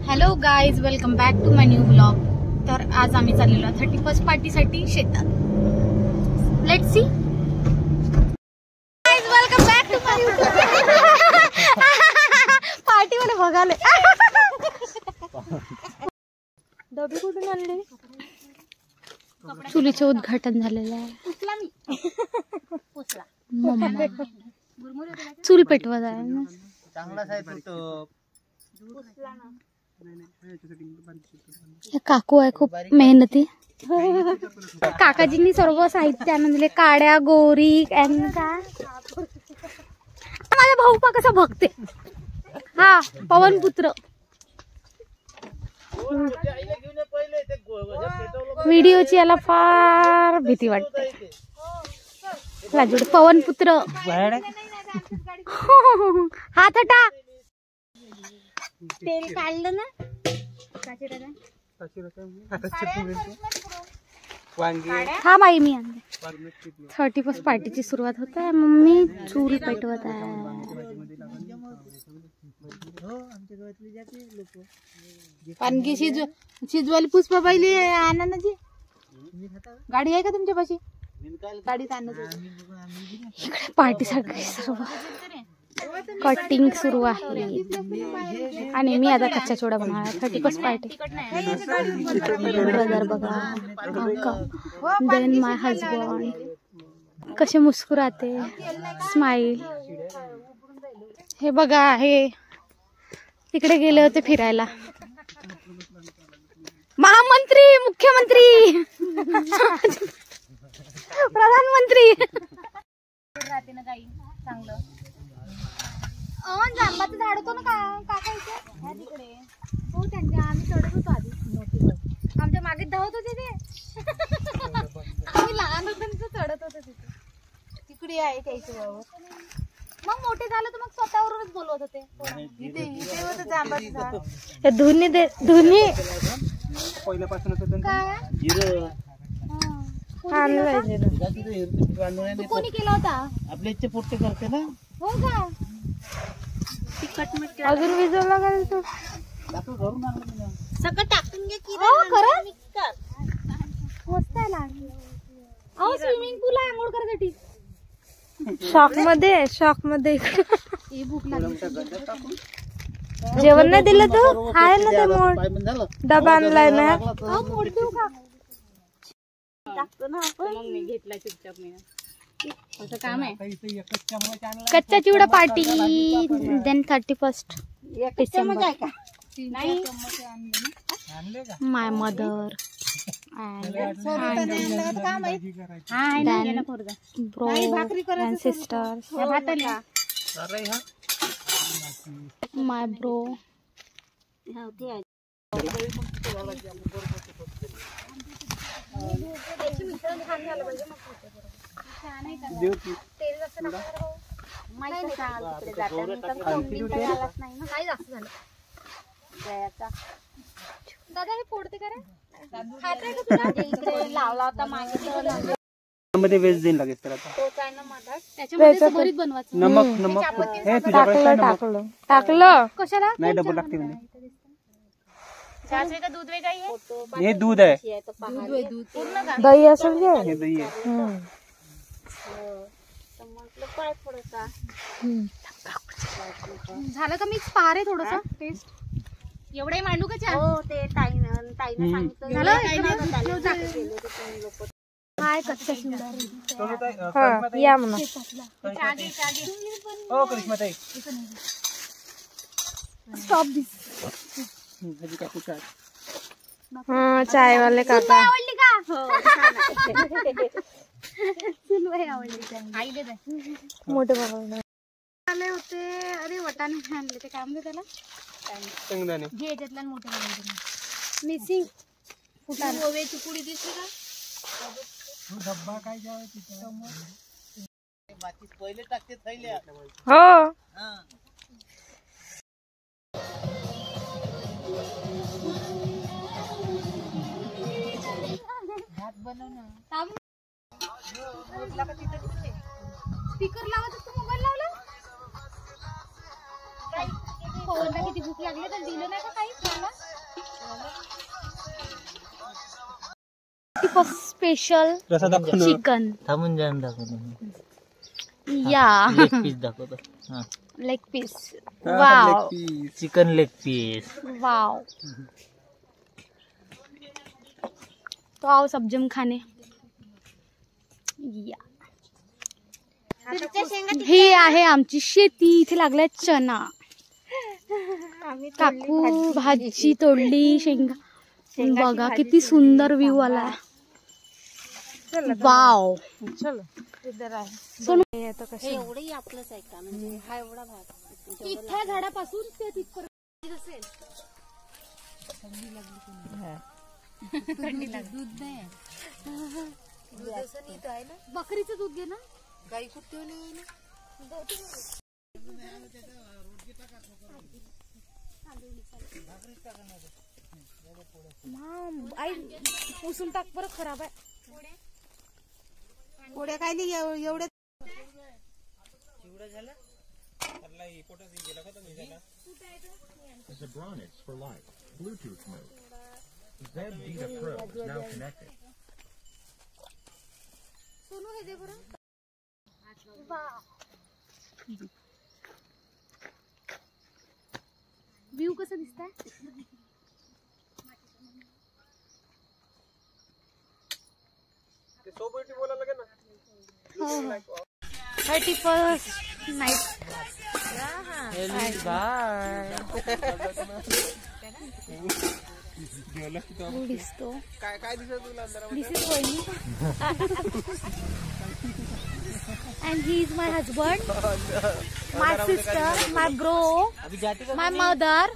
Hello guys, welcome back to my new blog. तर आज आम्ही चाललेलो 31st पार्टीसाठी शेतात. Let's see. Guys, welcome back to my party मध्ये बघाले. डबी कुठून आणले? चुलीचे उद्घाटन झालेलं आहे. चूल पेटवत आहे. काकू आहे खूप मेहनती. काकाजींनी सर्व साहित्य आणून दिले. काड्या, गोरी, माझा भाऊ पा कसा बघते. हा पवन पुत्र. व्हिडिओची याला फार भीती वाटते. लाजूड पवन पुत्र. हात हटा. तेल काढलं ना. हा बाई मी आणले. 31st पार्टीची सुरुवात होत आहे. मम्मी चूल पेटवत आहे. पानगी शिजवायला पुष्पाबाईली आणा ना जी. गाडी आहे का तुमच्यापाशी? गाडीत आणा. इकडे पार्टी सगळी सर्व कटिंग सुरू आहे. आणि मी आता कच्चा चिवडा बनवणार. 31st party. ब्रदर बघा, देन माय हजबंड कसे मुस्कुराते. स्माइल. हे बघा, हे तिकडे गेले होते फिरायला. महामंत्री, मुख्यमंत्री, प्रधानमंत्री. राहते ना काही चांगलं. जांबाचं झाड होतं ना काका इथे तिकडे. हो, त्यांच्या आम्ही चढत होतो आधी. आमच्या मागे धावत होते ते. आम्ही लहान होतो चढत होतो तिथे. तिकडे आहे त्याच्या वावर. मग मोठे झालं तर मग स्वतःवरूनच बोलवत होते. इथे होतं जांबाचं झाड. धुनी पहिल्यापासूनच होतं काय. कोणी केला होता? आपल्या इच्छा पोट्टे करते ना. हो का? अजून विजवला का तू? सगळं टाकून घे की. मस्त आहे लहान. अहो, स्विमिंग पूल आहे आंघोळ करायसाठी. शॉक मध्ये भूक लागली. जेवण नाही दिलं तू? आहे ना ते मोठ डबा आणलाय ना. मोठ देऊ का? टाकतो ना आपण. मग मी घेतला चुपचाप. मी असं काम आहे. कच्चा chivda party. Then 31st December. My mother bro and sisters. My bro. दादा हे फोडते का रे? लावला होता मागे वेज देईन लागेल. तर आता त्याच्यामध्ये भरीत बनवायचं. नमक हे टाकलं कशाला? नाही डबल लागते म्हणे. दूध वेगळं. हे दूध आहे. दही असेल. हे दही आहे. झालं का मिक्स? पारे थोडस टेस्ट. एवढे मांडू का? हो, ते ताईनं सांगितलं. झालं. हाय कच्चा चिवडा. या म्हणा. हो करिश्माताई. स्टॉप दिस. चाय वाले काका. आवडली का? आवडली. मोठे बाबा आले होते. अरे वटाणे आणले. ते काय म्हणते त्याला? शेंगदाणे. घे याच्यातला मोठे मिसिंग फुटाणे. ओव्याची पुडी दिसली का? डब्बा काय पहिले टाकते थैल्या. हो. बनव ना. स्पीकर लावत तू मोबाईल लावला. किती भूक लागली तर दिलं नाही का काही खायला? स्पेशल चिकन थांबून जाऊन दाखवतो. या लेग पीस दाखवतो. Leg piece. Wow. Chicken leg piece. Wow. तो आओ सब्जम खाने. या हे आहे आमची शेती. इथे लागलाय चना. काकू भाजी तोडली. शेंगा बघा किती सुंदर व्ह्यू आला. वाव. एवढंही आपलंच आहे का? म्हणजे हा एवढा भाग इथल्या झाडापासून ते तिथपर्यंत असेल. थंडी लागली. दूध नाही आहे ना. बकरीचं दूध घे ना. गाई खूप ठेवली ना. आई पुसून टाक बरं. खराब आहे. पोळ्या काय नाही एवढे. सोनू हे दे बरं. व्ह्यू कसं दिसतंय. हो 31st नाईट. दिसतो काय दिसत तुला. दिस इज वहिनी. And he is my husband, my sister, my bro, my mother.